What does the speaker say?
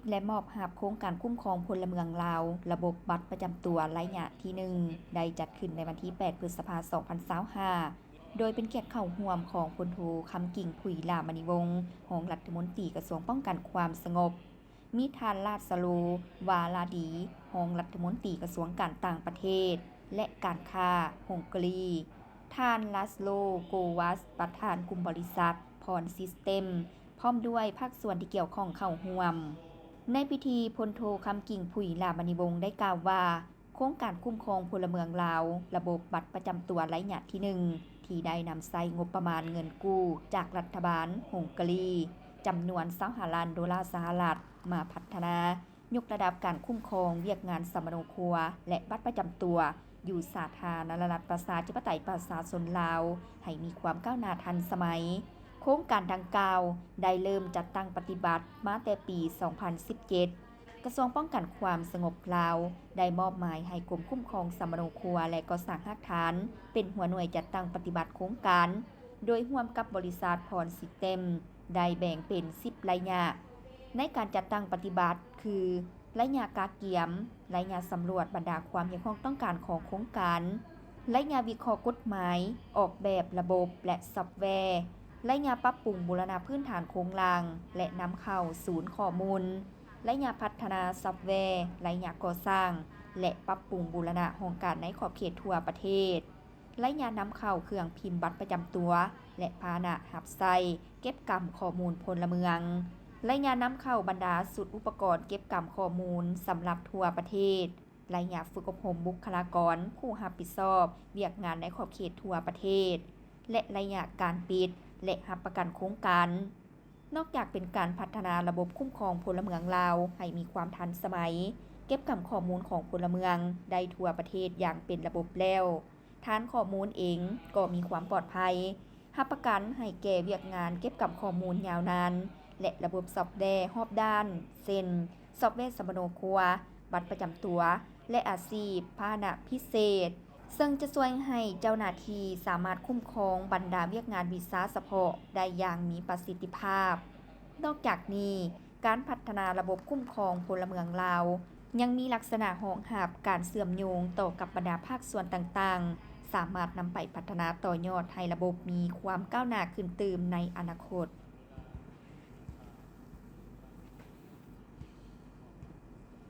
และมอบหาบโครงการคุ้มครองพลเมืองลาวระบบบัตรประจำตัวระยะที่1ได้จัดขึ้นในวันที่ 8 พฤษภาคม 2025โดยเป็นเกียรติเข้าร่วมของพลโทคำกิ่งผุยลามณีวงศ์รองรัฐมนตรีกระทรวงป้องกันความสงบมีทานราชสโลวาลาดีรองรัฐมนตรีกระทรวงการต่างประเทศและการค้าฮงการีท่านลัสโลโกวัสประธานกลุ่มบริษัทพรซิสเต็มพร้อมด้วยภาคส่วนที่เกี่ยวข้องเข้าร่วมในพิธีพลโทคำกิ่งผุยลามณีวงศ์ได้กล่าวว่าโครงการคุ้มครองพลเมืองลาวระบบบัตรประจำตัวระยะที่1ที่ได้นำใช้งบประมาณเงินกู้จากรัฐบาลฮงการีจำนวน$20 ล้านสหรัฐมาพัฒนายกระดับการคุ้มครองเวียกงานสมโนครัวและบัตรประจำตัวอยู่สาธารณรัฐประชาธิปไตยประชาชนลาวให้มีความก้าวหน้าทันสมัยโครงการดังกล่าวได้เริ่มจัดตั้งปฏิบัติมาแต่ปี 2017 กระทรวงป้องกันความสงบลาวได้มอบหมายให้กรมคุ้มครองสมโนครัวและก่อสร้างรากฐานเป็นหัวหน่วยจัดตั้งปฏิบัติโครงการโดยร่วมกับบริษัทพรซิสเต็มได้แบ่งเป็น 10 ระยะในการจัดตั้งปฏิบัติคือระยะกาเกียมระยะสำรวจบรรดาความยังคงต้องการของโครงการระยะวิเคราะห์กฎหมายออกแบบระบบและซอฟต์แวร์ระยะปรับปรุงบูรณะพื้นฐานโครงล่างและนำเข้าศูนย์ข้อมูลระยะพัฒนาซอฟต์แวร์ระยะก่อสร้างและปรับปรุงบูรณะโครงการในขอบเขตทั่วประเทศระยะนำเข้าเครื่องพิมพ์บัตรประจำตัวและพาหนะหับไส้เก็บกำข้อมูลพลเมืองระยะนำเข้าบรรดาสุดอุปกรณ์เก็บกำข้อมูลสำหรับทั่วประเทศระยะฝึกอบรมบุคลากรผู้รับผิดชอบเวียกงานในขอบเขตทั่วประเทศและระยะการปิดและรับประกันโครงการนอกจากเป็นการพัฒนาระบบคุ้มครองพลเมืองลาวให้มีความทันสมัยเก็บกำข้อมูลของพลเมืองได้ทั่วประเทศอย่างเป็นระบบแล้วฐานข้อมูลเองก็มีความปลอดภัยรับประกันให้แก่เวียกงานเก็บกำข้อมูลยาวนานและระบบซอฟต์แวร์รอบด้านเช่นซอฟต์แวร์สมโนครัวบัตรประจำตัวและอาชีพพาหนะพิเศษซึ่งจะช่วยให้เจ้าหน้าที่สามารถคุ้มครองบรรดาเวียกงานวีซ่าเฉพาะได้อย่างมีประสิทธิภาพนอกจากนี้การพัฒนาระบบคุ้มครองพลเมืองลาวยังมีลักษณะรองรับการเชื่อมโยงต่อกับบรรดาภาคส่วนต่างๆสามารถนำไปพัฒนาต่อยอดให้ระบบมีความก้าวหน้าขึ้นเติมในอนาคต